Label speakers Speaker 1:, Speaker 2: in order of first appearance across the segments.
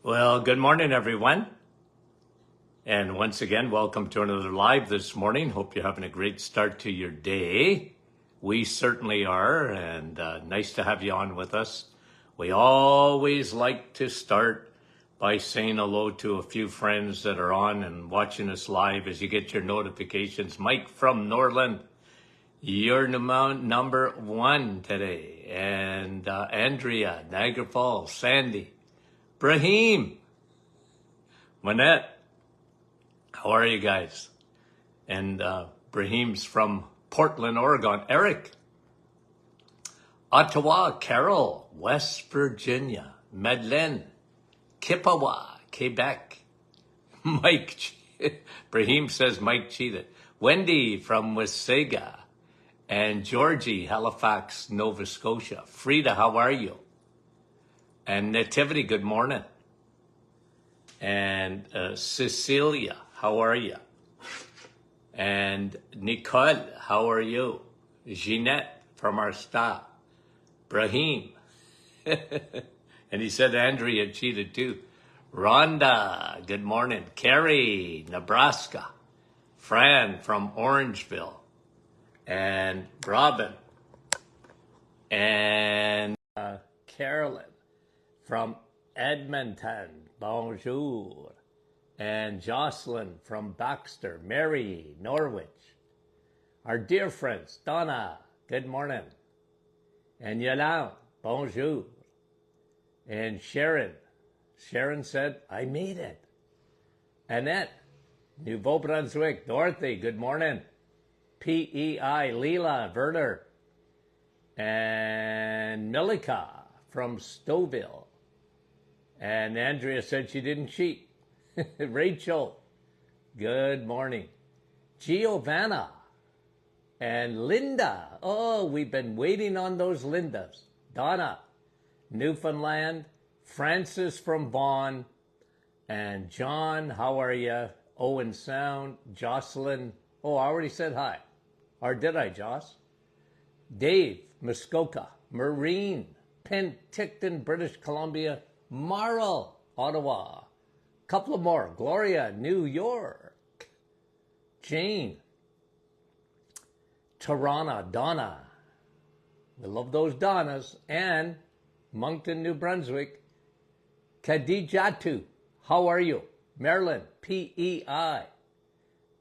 Speaker 1: Well, good morning, everyone. And once again, welcome to another live this morning. Hope you're having a great start to your day. We certainly are, and nice to have you on with us. We always like to start by saying hello to a few friends that are on and watching us live as you get your notifications. Mike from Norland, you're number one today. And Andrea, Niagara Falls, Sandy, Brahim, Manette, how are you guys? And Brahim's from Portland, Oregon. Eric, Ottawa, Carol, West Virginia, Madeleine, Kippawa, Quebec, Mike, Brahim says Mike cheated. Wendy from Wasaga, and Georgie, Halifax, Nova Scotia. Frida, how are you? And Nativity, good morning. And Cecilia, how are you? And Nicole, how are you? Jeanette from our staff. Brahim. And he said Andrea cheated too. Rhonda, good morning. Carrie, Nebraska. Fran from Orangeville. And Robin. And Carolyn from Edmonton. Bonjour. And Jocelyn from Baxter. Mary, Norwich. Our dear friends, Donna, good morning. And Yolande, bonjour. And Sharon said, I made it. Annette, Nouveau Brunswick. Dorothy, good morning. PEI, Leela, Werner. And Milika from Stouffville. And Andrea said she didn't cheat. Rachel, good morning. Giovanna and Linda. Oh, we've been waiting on those Lindas. Donna, Newfoundland. Francis from Vaughan. And John, how are you? Owen Sound. Jocelyn. Oh, I already said hi. Or did I, Joss? Dave, Muskoka. Maureen, Penticton, British Columbia. Marl, Ottawa. Couple of more. Gloria, New York. Jane. Tarana, Donna. We love those Donnas. And Moncton, New Brunswick. Kadijatu, how are you? Maryland, PEI.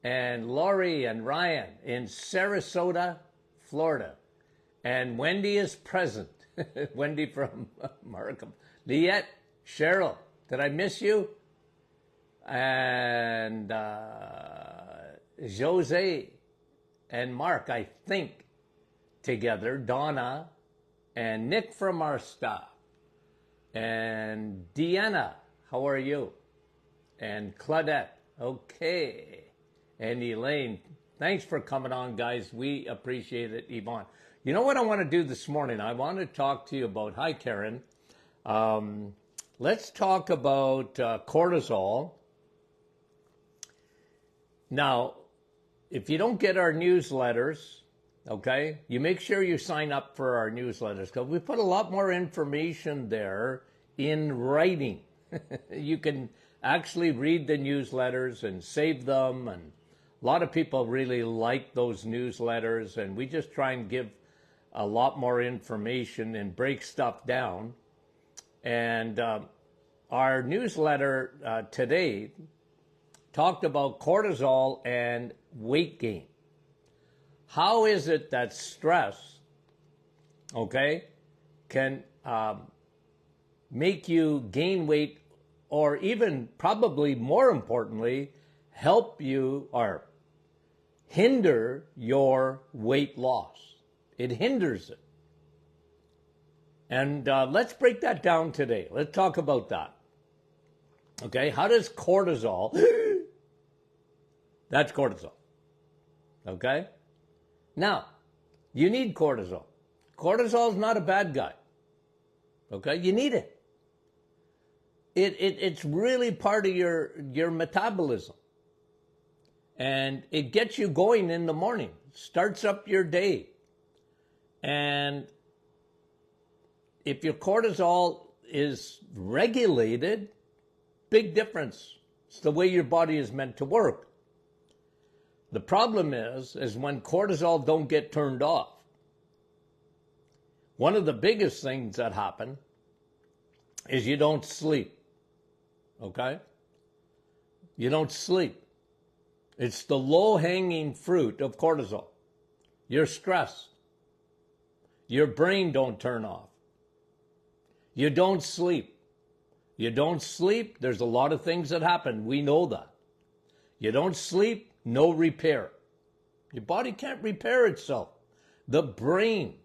Speaker 1: And Laurie and Ryan in Sarasota, Florida. And Wendy is present. Wendy from Markham. Liette, Cheryl, did I miss you? And Jose and Mark, I think, together. Donna and Nick from our staff. And Deanna, how are you? And Claudette, okay. And Elaine, thanks for coming on, guys. We appreciate it, Yvonne. You know what I want to do this morning? I want to talk to you about, hi, Karen. Let's talk about cortisol. Now, if you don't get our newsletters, okay, you make sure you sign up for our newsletters because we put a lot more information there in writing. You can actually read the newsletters and save them, and a lot of people really like those newsletters, and we just try and give a lot more information and break stuff down. And our newsletter today talked about cortisol and weight gain. How is it that stress, okay, can make you gain weight, or even probably more importantly, help you or hinder your weight loss? It hinders it. And let's break that down today. Let's talk about that. Okay, how does cortisol, that's cortisol. Okay? Now, you need cortisol. Cortisol is not a bad guy. Okay, you need it. It's really part of your metabolism. And it gets you going in the morning, starts up your day. And if your cortisol is regulated, big difference. It's the way your body is meant to work. The problem is when cortisol don't get turned off. One of the biggest things that happen is you don't sleep. Okay? You don't sleep. It's the low-hanging fruit of cortisol. You're stressed. Your brain don't turn off. You don't sleep. You don't sleep, there's a lot of things that happen. We know that. You don't sleep, no repair. Your body can't repair itself. The brain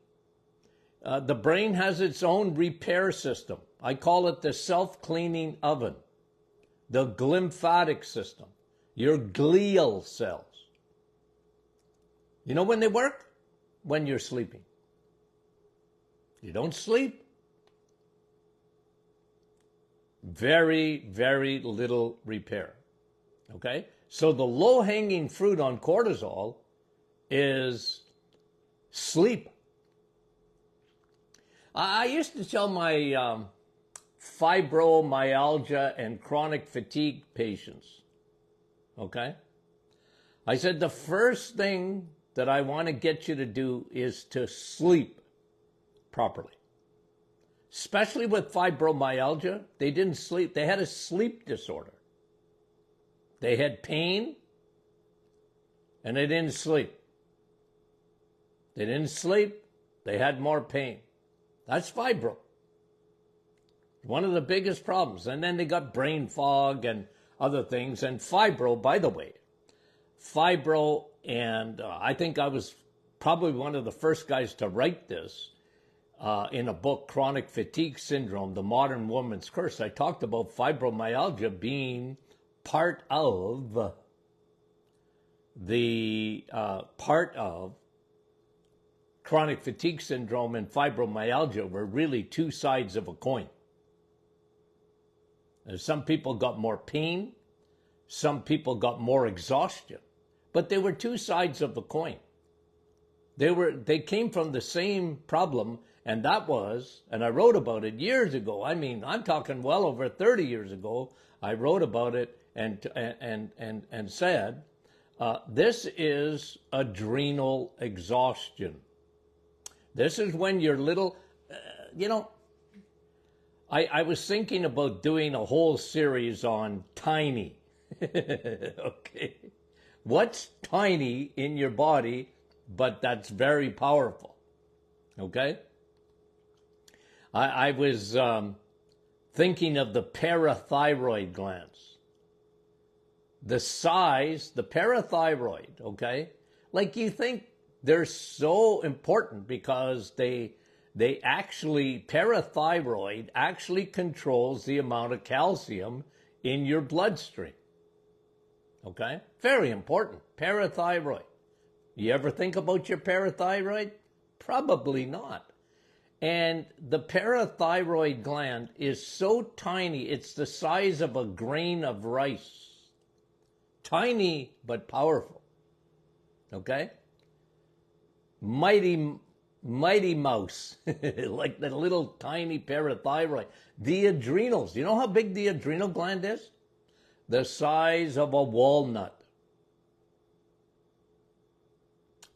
Speaker 1: has its own repair system. I call it the self-cleaning oven. The glymphatic system. Your glial cells. You know when they work? When you're sleeping. You don't sleep. Very, very little repair. Okay? So the low-hanging fruit on cortisol is sleep. I used to tell my fibromyalgia and chronic fatigue patients, okay? I said the first thing that I want to get you to do is to sleep properly. Especially with fibromyalgia, they didn't sleep. They had a sleep disorder. They had pain, and they didn't sleep. They didn't sleep, they had more pain. That's fibro. One of the biggest problems. And then they got brain fog and other things. And fibro, by the way, and I think I was probably one of the first guys to write this in a book, Chronic Fatigue Syndrome, The Modern Woman's Curse. I talked about fibromyalgia being part of chronic fatigue syndrome and fibromyalgia were really two sides of a coin. Some people got more pain, some people got more exhaustion, but they were two sides of the coin. They came from the same problem, and that was, and I wrote about it years ago. I mean, I'm talking well over 30 years ago. I wrote about it and said, this is adrenal exhaustion. This is when you're little, I was thinking about doing a whole series on tiny. Okay. What's tiny in your body, but that's very powerful? Okay. I was thinking of the parathyroid glands. The size, the parathyroid, okay? Like you think they're so important because parathyroid actually controls the amount of calcium in your bloodstream. Okay? Very important. Parathyroid. You ever think about your parathyroid? Probably not. And the parathyroid gland is so tiny, it's the size of a grain of rice. Tiny but powerful. Okay? Mighty mouse, like the little tiny parathyroid. The adrenals, you know how big the adrenal gland is? The size of a walnut.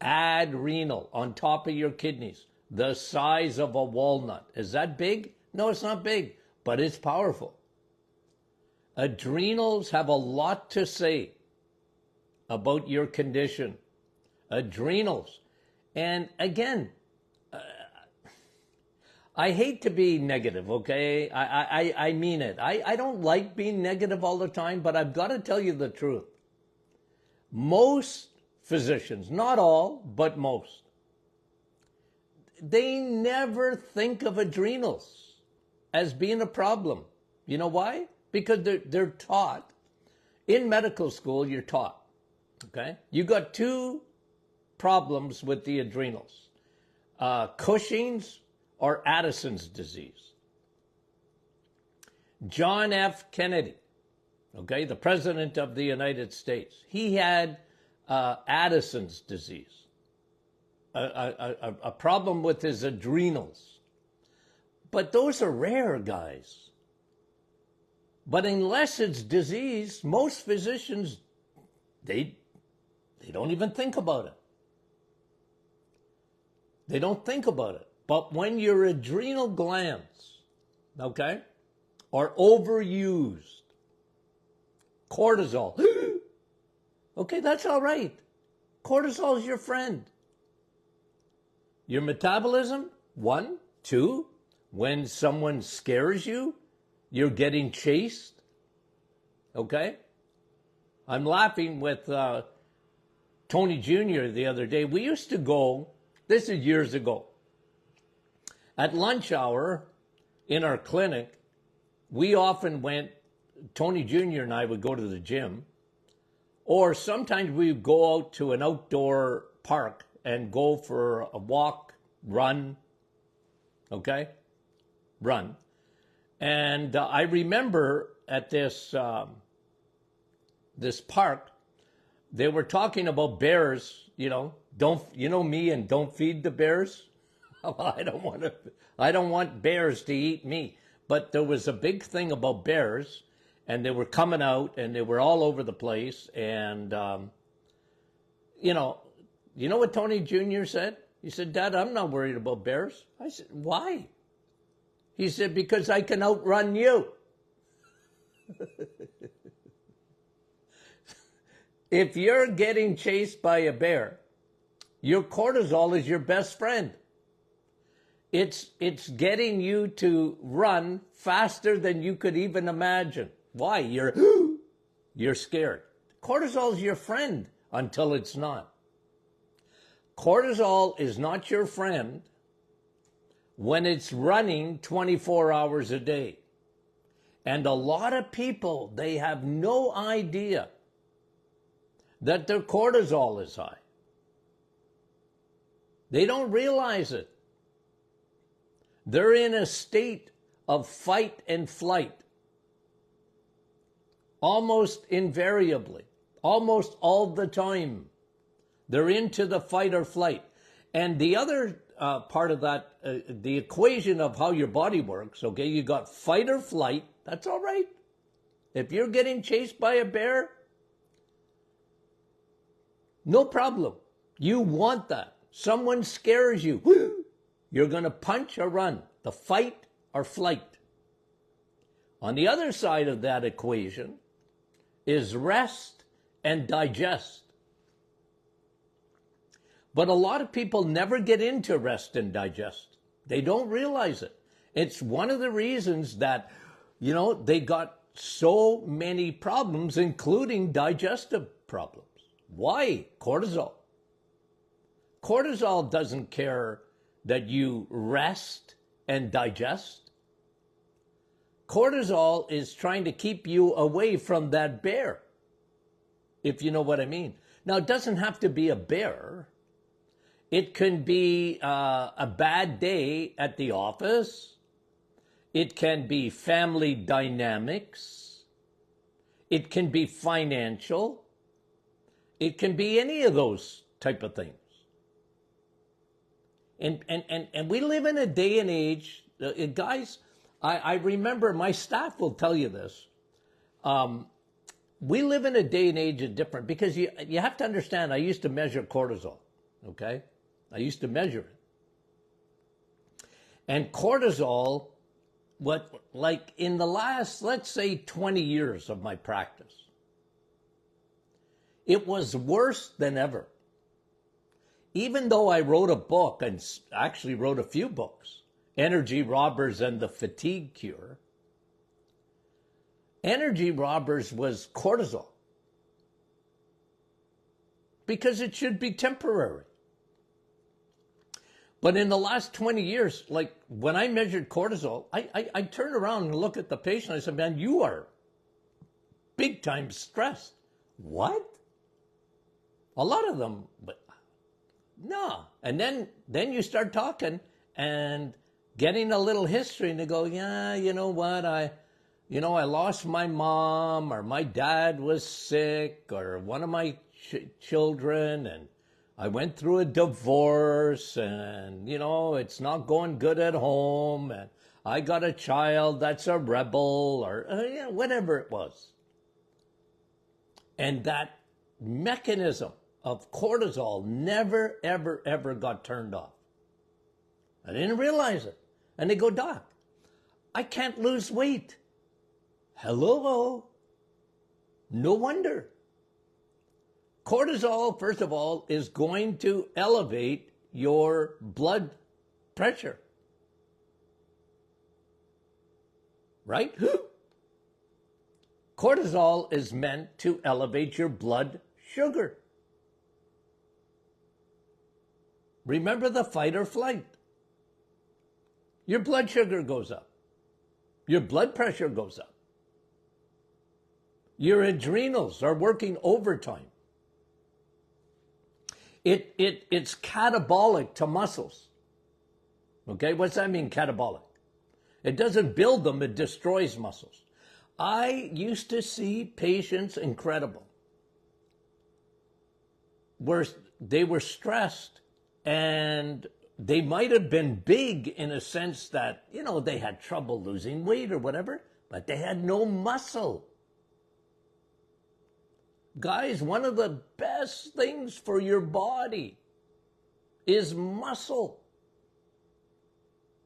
Speaker 1: Adrenal, on top of your kidneys, the size of a walnut. Is that big? No, it's not big, but it's powerful. Adrenals have a lot to say about your condition. Adrenals. And again, I hate to be negative, okay? I mean it. I don't like being negative all the time, but I've got to tell you the truth. Most physicians, not all, but most, they never think of adrenals as being a problem. You know why? Because they're taught. In medical school, you're taught, okay? You got two problems with the adrenals. Cushing's or Addison's disease. John F. Kennedy, okay, the President of the United States, he had Addison's disease, a problem with his adrenals. But those are rare, guys. But unless it's disease, most physicians, they don't even think about it. They don't think about it. But when your adrenal glands, okay, are overused, cortisol, okay, that's all right. Cortisol is your friend. Your metabolism, 1, 2, when someone scares you, you're getting chased, okay? I'm laughing with Tony Jr. the other day. We used to go, this is years ago, at lunch hour in our clinic, we often went, Tony Jr. and I would go to the gym, or sometimes we would go out to an outdoor park and go for a walk, run, okay? Run. And I remember at this this park, they were talking about bears, me and don't feed the bears. Well, I don't want bears to eat me. But there was a big thing about bears, and they were coming out, and they were all over the place. And, you know what Tony Jr. said? He said, Dad, I'm not worried about bears. I said, why? He said, because I can outrun you. If you're getting chased by a bear, your cortisol is your best friend. It's getting you to run faster than you could even imagine. Why? You're scared. Cortisol is your friend until it's not. Cortisol is not your friend when it's running 24 hours a day. And a lot of people, they have no idea that their cortisol is high. They don't realize it. They're in a state of fight and flight. Almost invariably. Almost all the time. They're into the fight or flight. And the other part of that, the equation of how your body works, okay, you got fight or flight, that's all right. If you're getting chased by a bear, no problem. You want that. Someone scares you. You're going to punch or run. The fight or flight. On the other side of that equation is rest and digest. But a lot of people never get into rest and digest. They don't realize it. It's one of the reasons that, they got so many problems, including digestive problems. Why? Cortisol. Cortisol doesn't care that you rest and digest. Cortisol is trying to keep you away from that bear, if you know what I mean. Now, it doesn't have to be a bear. It can be a bad day at the office. It can be family dynamics. It can be financial. It can be any of those type of things. And we live in a day and age, guys, I remember, my staff will tell you this. We live in a day and age of different, because you have to understand, I used to measure cortisol, okay? I used to measure it. And cortisol, in the last, let's say 20 years of my practice, it was worse than ever. Even though I wrote a book, and actually wrote a few books, Energy Robbers and the Fatigue Cure, Energy Robbers was cortisol. Because it should be temporary. But in the last 20 years, when I measured cortisol, I turn around and look at the patient. I said, man, you are big time stressed. What? A lot of them, but no. And then you start talking and getting a little history, and they go, yeah, you know what, I lost my mom, or my dad was sick, or one of my children, and I went through a divorce, and, it's not going good at home, and I got a child that's a rebel, or whatever it was. And that mechanism of cortisol never, ever, ever got turned off. I didn't realize it. And they go, Doc, I can't lose weight. Hello? No wonder. Cortisol, first of all, is going to elevate your blood pressure. Right? Cortisol is meant to elevate your blood sugar. Remember the fight or flight. Your blood sugar goes up. Your blood pressure goes up. Your adrenals are working overtime. It's catabolic to muscles. Okay, what's that mean, catabolic? It doesn't build them, it destroys muscles. I used to see patients, incredible, where they were stressed and they might have been big in a sense that, they had trouble losing weight or whatever, but they had no muscle. Guys, one of the best things for your body is muscle,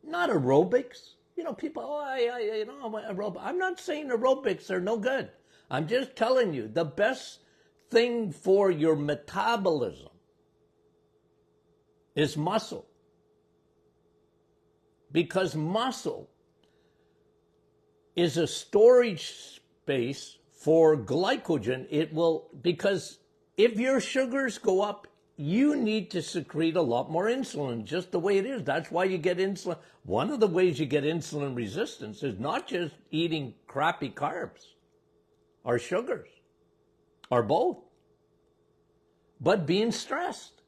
Speaker 1: not aerobics. People, aerobics. I'm not saying aerobics are no good. I'm just telling you the best thing for your metabolism is muscle. Because muscle is a storage space for glycogen. Because if your sugars go up, you need to secrete a lot more insulin, just the way it is. That's why you get insulin. One of the ways you get insulin resistance is not just eating crappy carbs or sugars or both, but being stressed.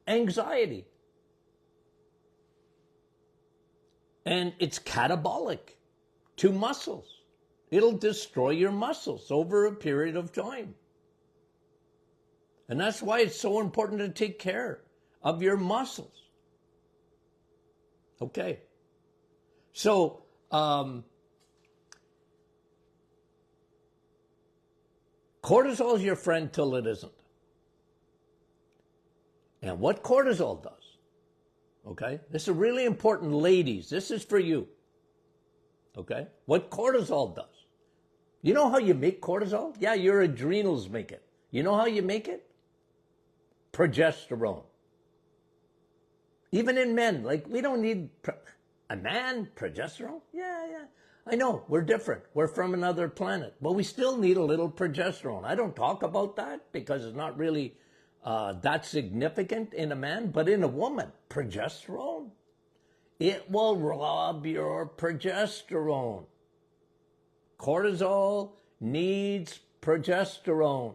Speaker 1: Anxiety. And it's catabolic to muscles. It'll destroy your muscles over a period of time. And that's why it's so important to take care of your muscles. Okay. So, cortisol is your friend till it isn't. And what cortisol does, okay? This is really important, ladies. This is for you. Okay? What cortisol does. You know how you make cortisol? Yeah, your adrenals make it. You know how you make it? Progesterone. Even in men, we don't need a man, progesterone? Yeah. I know, we're different. We're from another planet. But we still need a little progesterone. I don't talk about that because it's not really that significant in a man. But in a woman, progesterone, it will rob your progesterone. Cortisol needs progesterone.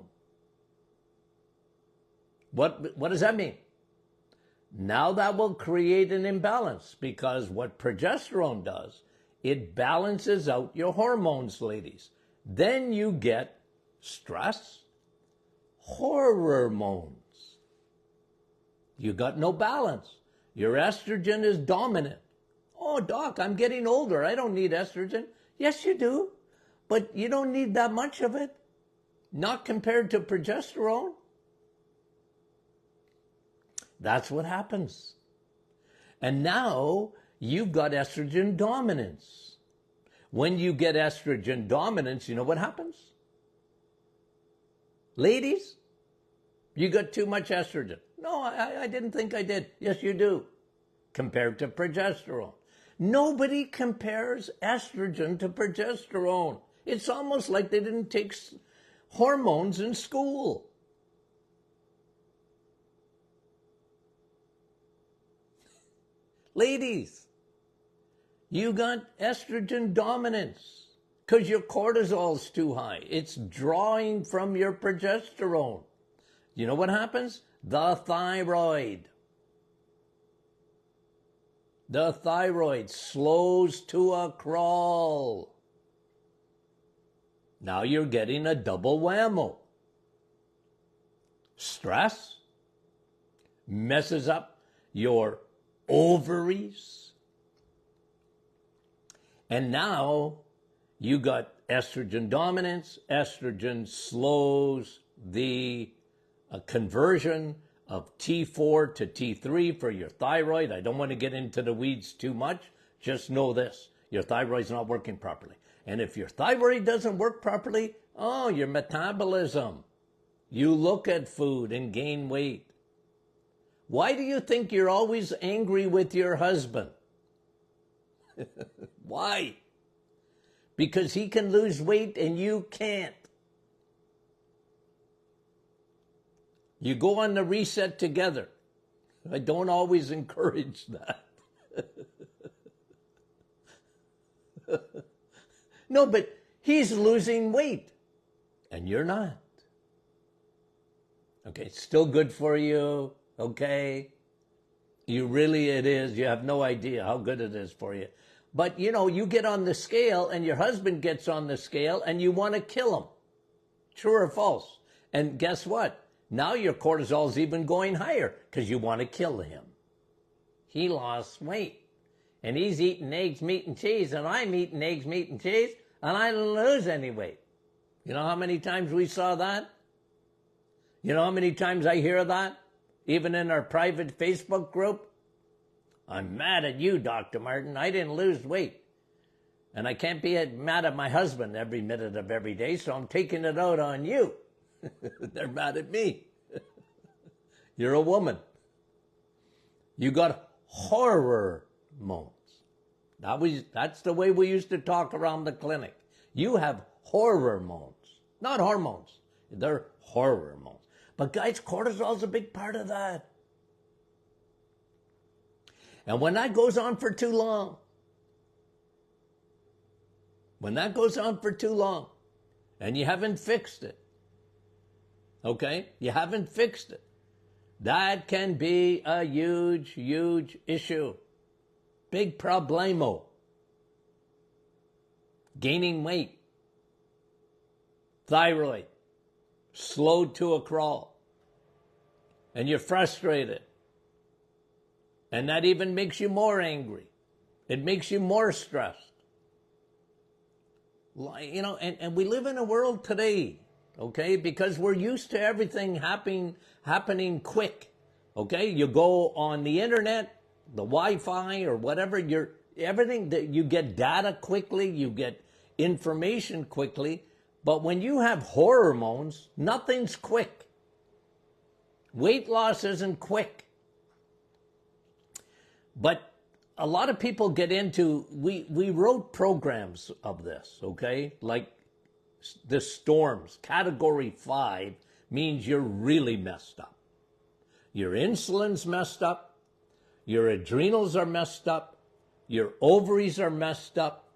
Speaker 1: What does that mean? Now that will create an imbalance, because what progesterone does, it balances out your hormones, ladies. Then you get stress hormones. You got no balance. Your estrogen is dominant. Oh, Doc, I'm getting older. I don't need estrogen. Yes, you do. But you don't need that much of it. Not compared to progesterone. That's what happens. And now you've got estrogen dominance. When you get estrogen dominance, you know what happens? Ladies, you got too much estrogen. No, I didn't think I did. Yes, you do. Compared to progesterone. Nobody compares estrogen to progesterone. It's almost like they didn't take hormones in school. Ladies, you got estrogen dominance because your cortisol's too high. It's drawing from your progesterone. You know what happens? The thyroid. The thyroid slows to a crawl. Now you're getting a double whammo. Stress messes up your ovaries. And now you got estrogen dominance. Estrogen slows the conversion of T4 to T3 for your thyroid. I don't want to get into the weeds too much. Just know this. Your thyroid's not working properly. And if your thyroid doesn't work properly, oh, your metabolism. You look at food and gain weight. Why do you think you're always angry with your husband? Why? Because he can lose weight and you can't. You go on the reset together. I don't always encourage that. No, but he's losing weight and you're not. Okay, it's still good for you, okay? It is. You have no idea how good it is for you. But, you get on the scale and your husband gets on the scale and you want to kill him. True or false? And guess what? Now your cortisol is even going higher because you want to kill him. He lost weight. And he's eating eggs, meat, and cheese. And I'm eating eggs, meat, and cheese. And I didn't lose any weight. You know how many times we saw that? You know how many times I hear that? Even in our private Facebook group? I'm mad at you, Dr. Martin. I didn't lose weight. And I can't be mad at my husband every minute of every day, so I'm taking it out on you. They're mad at me. You're a woman. You got hormones. That's the way we used to talk around the clinic. You have hormones, not hormones. They're hormones. But guys, cortisol is a big part of that. And when that goes on for too long, and you haven't fixed it, okay? You haven't fixed it. That can be a huge, huge issue. Big problemo. Gaining weight. Thyroid. Slowed to a crawl. And you're frustrated. And that even makes you more angry. It makes you more stressed. And we live in a world today, okay, because we're used to everything happening quick, okay? You go on the internet, the Wi-Fi or whatever, everything that you get data quickly, you get information quickly, but when you have hormones, nothing's quick. Weight loss isn't quick. But a lot of people get into, we wrote programs of this, okay? Like the storms, category 5 means you're really messed up. Your insulin's messed up. Your adrenals are messed up. Your ovaries are messed up.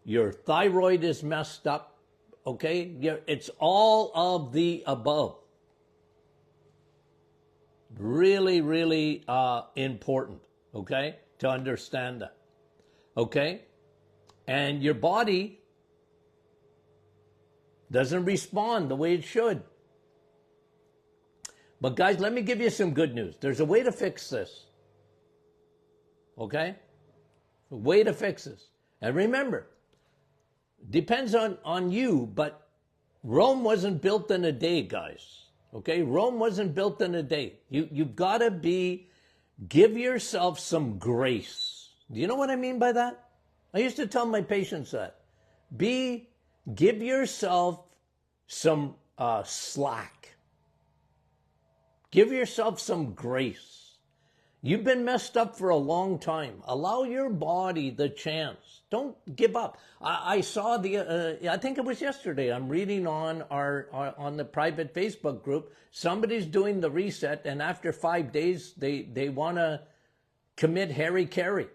Speaker 1: Your thyroid is messed up, okay? It's all of the above. Really, really important. Okay, to understand that. Okay? And your body doesn't respond the way it should. But guys, let me give you some good news. There's a way to fix this. Okay? A way to fix this. And remember, depends on you, but Rome wasn't built in a day, guys. Okay? Rome wasn't built in a day. You've got to give yourself some grace. Do you know what I mean by that? I used to tell my patients that. Give yourself some slack. Give yourself some grace. You've been messed up for a long time. Allow your body the chance. Don't give up. I saw I think it was yesterday, I'm reading on on the private Facebook group, somebody's doing the reset, and after 5 days, they want to commit hara-kiri.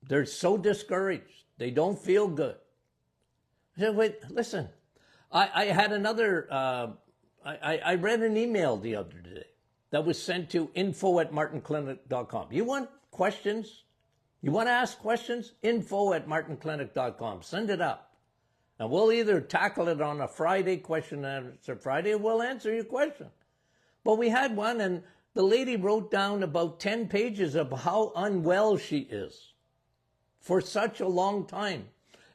Speaker 1: They're so discouraged. They don't feel good. I said, wait, listen. I had another, I read an email the other day that was sent to info@martinclinic.com. You want questions? You want to ask questions? info@martinclinic.com. Send it up. And we'll either tackle it on a Friday, question and answer Friday, or we'll answer your question. But we had one, and The lady wrote down about 10 pages of how unwell she is for such a long time.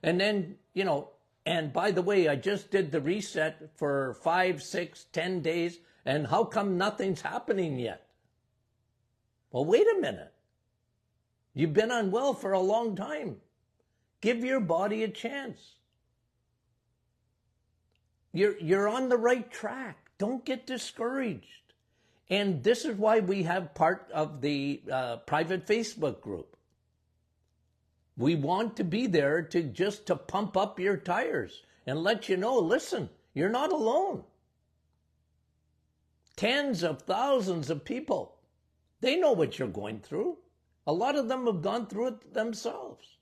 Speaker 1: And then, and by the way, I just did the reset for 5, 6, 10 days, and how come nothing's happening yet? Well, wait a minute. You've been unwell for a long time. Give your body a chance. You're on the right track. Don't get discouraged. And this is why we have part of the private Facebook group. We want to be there to pump up your tires and let you know, listen, you're not alone. Tens of thousands of people, they know what you're going through. A lot of them have gone through it themselves.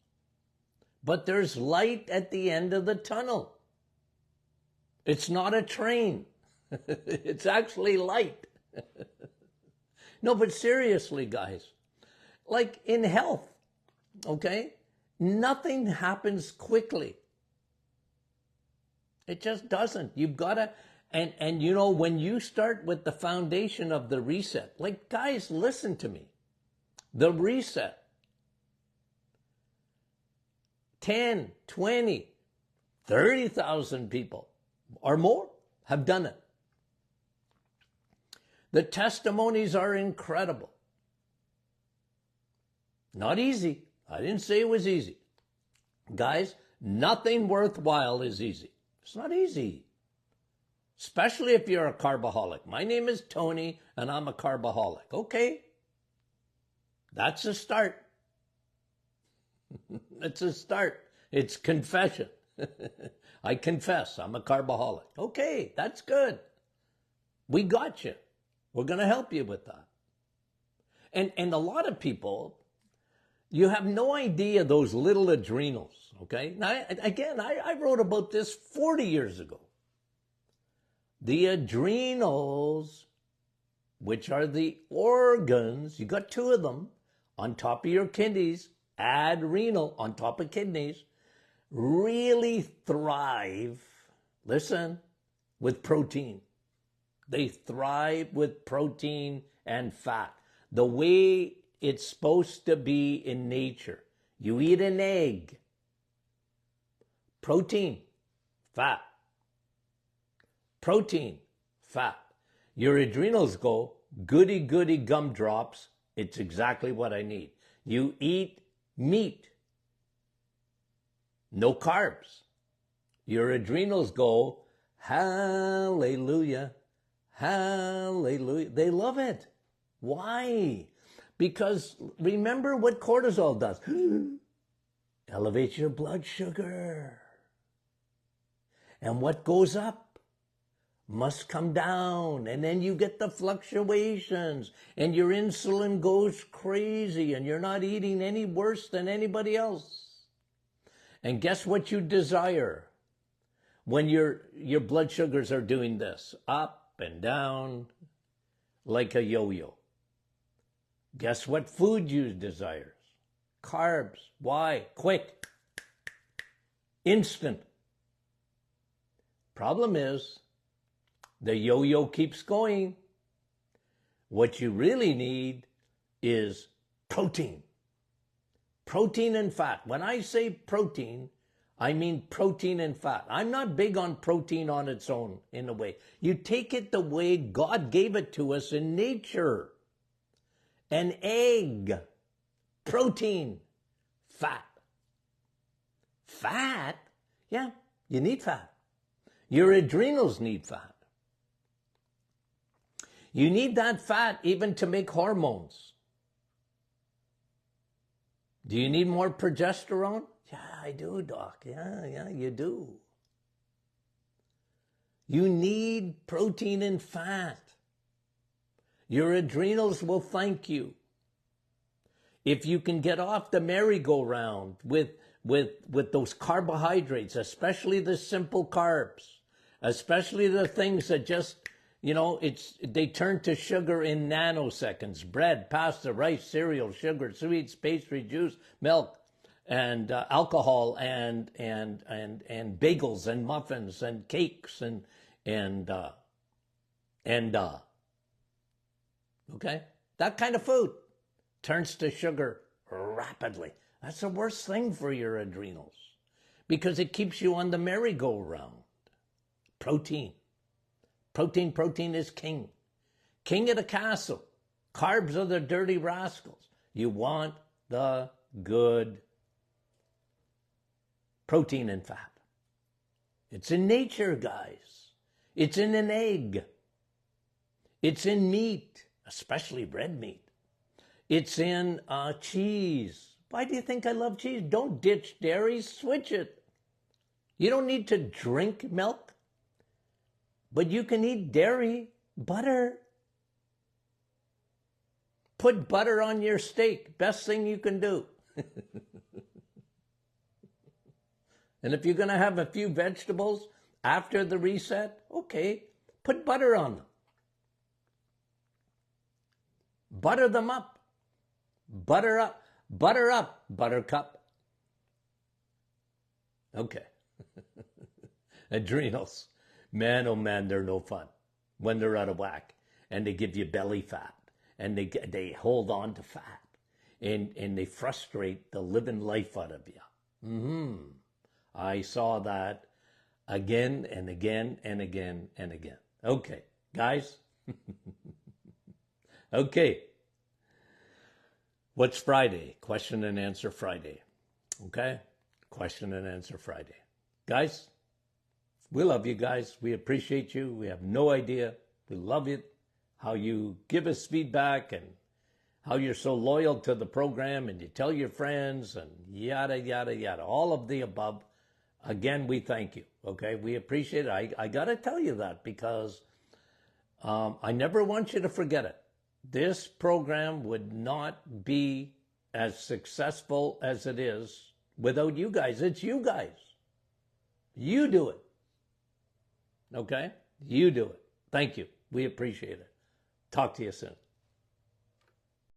Speaker 1: But there's light at the end of the tunnel. It's not a train. It's actually light. No, but seriously, guys, like in health, okay? Nothing happens quickly. It just doesn't. You've got to, and when you start with the foundation of the reset, like guys, listen to me. The reset, 10, 20, 30,000 people or more have done it. The testimonies are incredible. Not easy. I didn't say it was easy. Guys, nothing worthwhile is easy. It's not easy. Especially if you're a carboholic. My name is Tony and I'm a carboholic. Okay. That's a start. It's a start. It's confession. I confess I'm a carboholic. Okay, that's good. We got you. We're going to help you with that. And a lot of people, you have no idea those little adrenals, okay? Now, again, I wrote about this 40 years ago. The adrenals, which are the organs, you got 2 of them, on top of your kidneys, adrenal on top of kidneys, really thrive, listen, with protein. They thrive with protein and fat. The way it's supposed to be in nature. You eat an egg. Protein, fat. Protein, fat. Your adrenals go, goody, goody gumdrops. It's exactly what I need. You eat meat. No carbs. Your adrenals go, hallelujah, hallelujah. They love it. Why? Because remember what cortisol does. Elevates your blood sugar. And what goes up must come down. And then you get the fluctuations. And your insulin goes crazy. And you're not eating any worse than anybody else. And guess what you desire when your blood sugars are doing this? Up and down like a yo-yo. Guess what food you desire? Carbs. Why? Quick. Instant. Problem is, the yo-yo keeps going. What you really need is protein. Protein and fat. When I say protein, I mean protein and fat. I'm not big on protein on its own in a way. You take it the way God gave it to us in nature. An egg, protein, fat. Fat? Yeah, you need fat. Your adrenals need fat. You need that fat even to make hormones. Do you need more progesterone? Yeah, I do, Doc. Yeah, you do. You need protein and fat. Your adrenals will thank you. If you can get off the merry-go-round with those carbohydrates, especially the simple carbs, especially the things that just, they turn to sugar in nanoseconds. Bread, pasta, rice, cereal, sugar, sweets, pastry, juice, milk, and alcohol, and bagels, and muffins, and cakes, and Okay? That kind of food turns to sugar rapidly. That's the worst thing for your adrenals because it keeps you on the merry-go-round. Protein. Protein is king. King of the castle. Carbs are the dirty rascals. You want the good protein and fat. It's in nature, guys. It's in an egg. It's in meat, especially red meat. It's in cheese. Why do you think I love cheese? Don't ditch dairy, switch it. You don't need to drink milk, but you can eat dairy, butter. Put butter on your steak. Best thing you can do. And if you're going to have a few vegetables after the reset, okay, put butter on them. Butter them up. Butter up. Butter up, buttercup. Okay. Adrenals. Man, oh man, they're no fun when they're out of whack. And they give you belly fat. And they hold on to fat. And they frustrate the living life out of you. I saw that again and again and again and again. Okay, guys. Okay. What's Friday? Question and answer Friday. Okay? Question and answer Friday. Guys, we love you guys. We appreciate you. We have no idea. We love it. How you give us feedback and how you're so loyal to the program and you tell your friends and yada, yada, yada. All of the above. Again, we thank you. Okay? We appreciate it. I got to tell you that because I never want you to forget it. This program would not be as successful as it is without you guys. It's you guys. You do it. Okay? You do it. Thank you. We appreciate it. Talk to you soon.